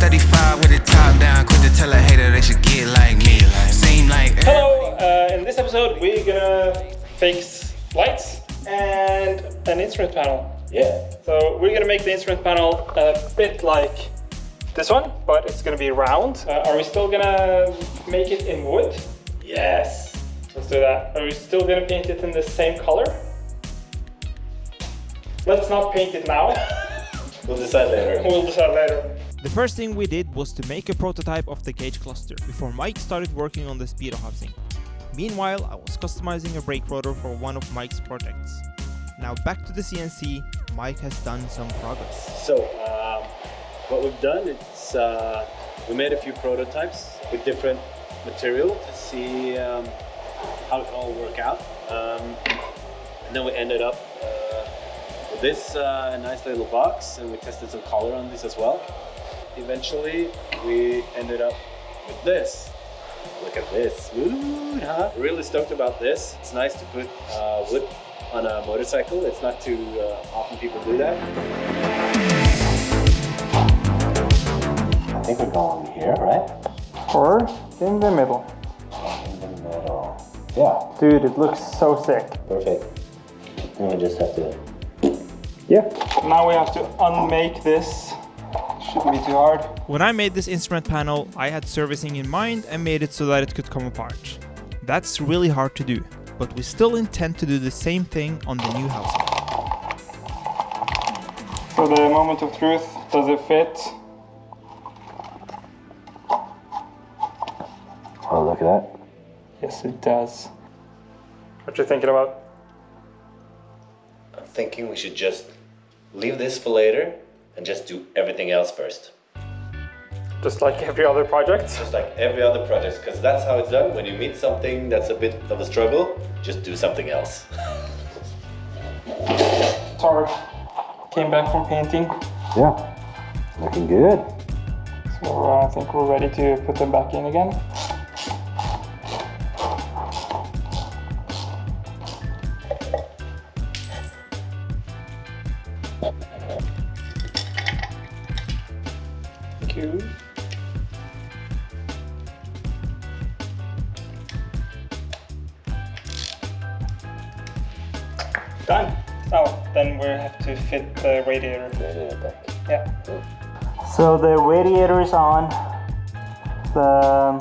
35 with the top down, quick to tell a hater they should get like me. Seem like. Hello, in this episode we're gonna fix lights and an instrument panel. Yeah. So we're gonna make the instrument panel a bit like this one, but it's gonna be round. Are we still gonna make it in wood? Yes. Let's do that. Are we still gonna paint it in the same color? Let's not paint it now. We'll decide later. We'll decide later. The first thing we did was to make a prototype of the gauge cluster before Mike started working on the speedo housing. Meanwhile, I was customizing a brake rotor for one of Mike's projects. Now back to the CNC, Mike has done some progress. So, what we've done is we made a few prototypes with different material to see how it all work out. And then we ended up with this nice little box, and we tested some color on this as well. Eventually, we ended up with this. Look at this, smooth, huh? Really stoked about this. It's nice to put wood on a motorcycle. It's not too often people do that. I think we're going here, right? Or in the middle. In the middle. Yeah. Dude, it looks so sick. Perfect. And we just have to... Yeah. Now we have to unmake this. Shouldn't be too hard. When I made this instrument panel, I had servicing in mind and made it so that it could come apart. That's really hard to do, but we still intend to do the same thing on the new housing. So the moment of truth, does it fit? Oh, look at that. Yes, it does. What you thinking about? I'm thinking we should just leave this for later and just do everything else first. Just like every other project? Just like every other project, because that's how it's done. When you meet something that's a bit of a struggle, just do something else. Sorry, came back from painting. Yeah, looking good. So I think we're ready to put them back in again. Thank you. Done. Oh, then we have to fit the radiator. Yeah. So the radiator is on. The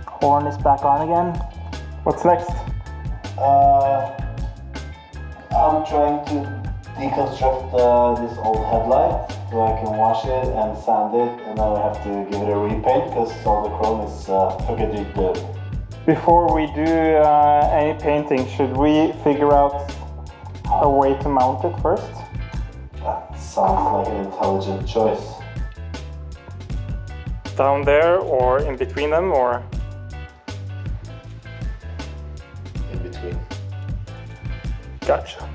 horn is back on again. What's next? I'm trying to deconstruct this old headlight so I can wash it and sand it, and then I have to give it a repaint because all the chrome is pretty good. Before we do any painting, should we figure out a way to mount it first? That sounds like an intelligent choice. Down there or in between them, or? In between. Gotcha.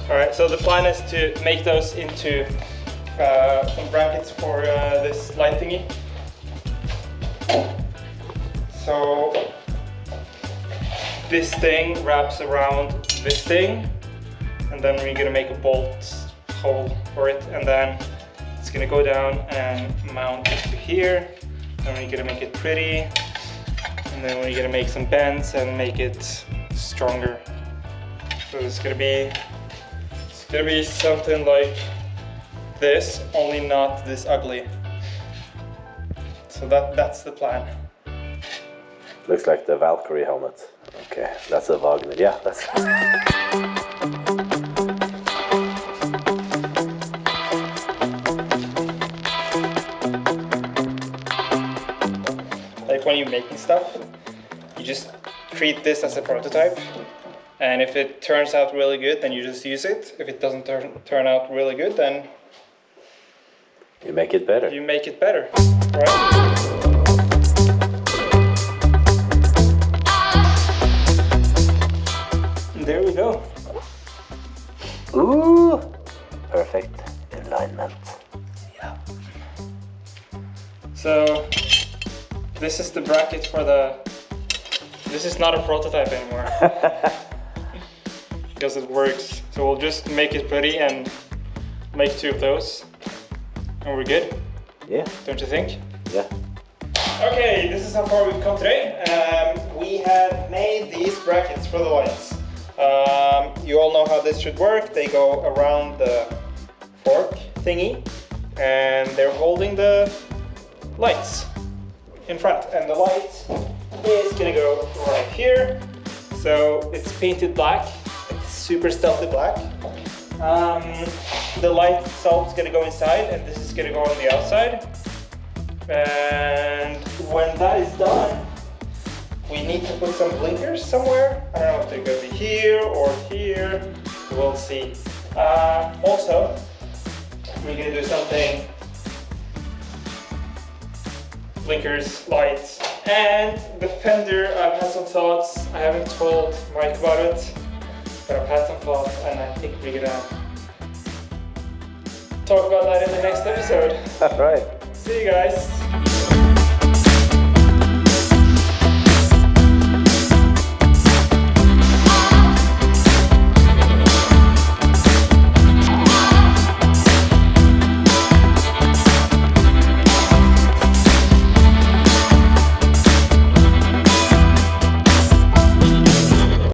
Alright, so the plan is to make those into some brackets for this light thingy. So this thing wraps around this thing, and then we're gonna make a bolt hole for it, and then it's gonna go down and mount it to here. Then we're gonna make it pretty, and then we're gonna make some bends and make it stronger. So it's gonna be something like this, only not this ugly. So that's the plan. Looks like the Valkyrie helmet. Okay, that's a Wagner. Yeah, that's... Like when you're making stuff, you just treat this as a prototype. And if it turns out really good, then you just use it. If it doesn't turn out really good, then You make it better. you make it better, right? And there we go. Ooh, perfect alignment. Yeah. So this is the bracket for the. This is not a prototype anymore because it works. So we'll just make it pretty and make 2 of those, and we're good. Yeah. Don't you think? Yeah. Okay, this is how far we've come today. We have made these brackets for the lights. You all know how this should work. They go around the fork thingy, and they're holding the lights in front. And the light is gonna go right here. So it's painted black, it's super stealthy black. The light itself is gonna go inside, and this is gonna go on the outside. And when that is done, we need to put some blinkers somewhere. I don't know if they're gonna be here or here. We'll see. Also, we're gonna do something. Blinkers, lights, and the fender. I've had some thoughts. I haven't told Mike about it, but I've had some thoughts, and I think we're gonna talk about that in the next episode. All right. See you guys.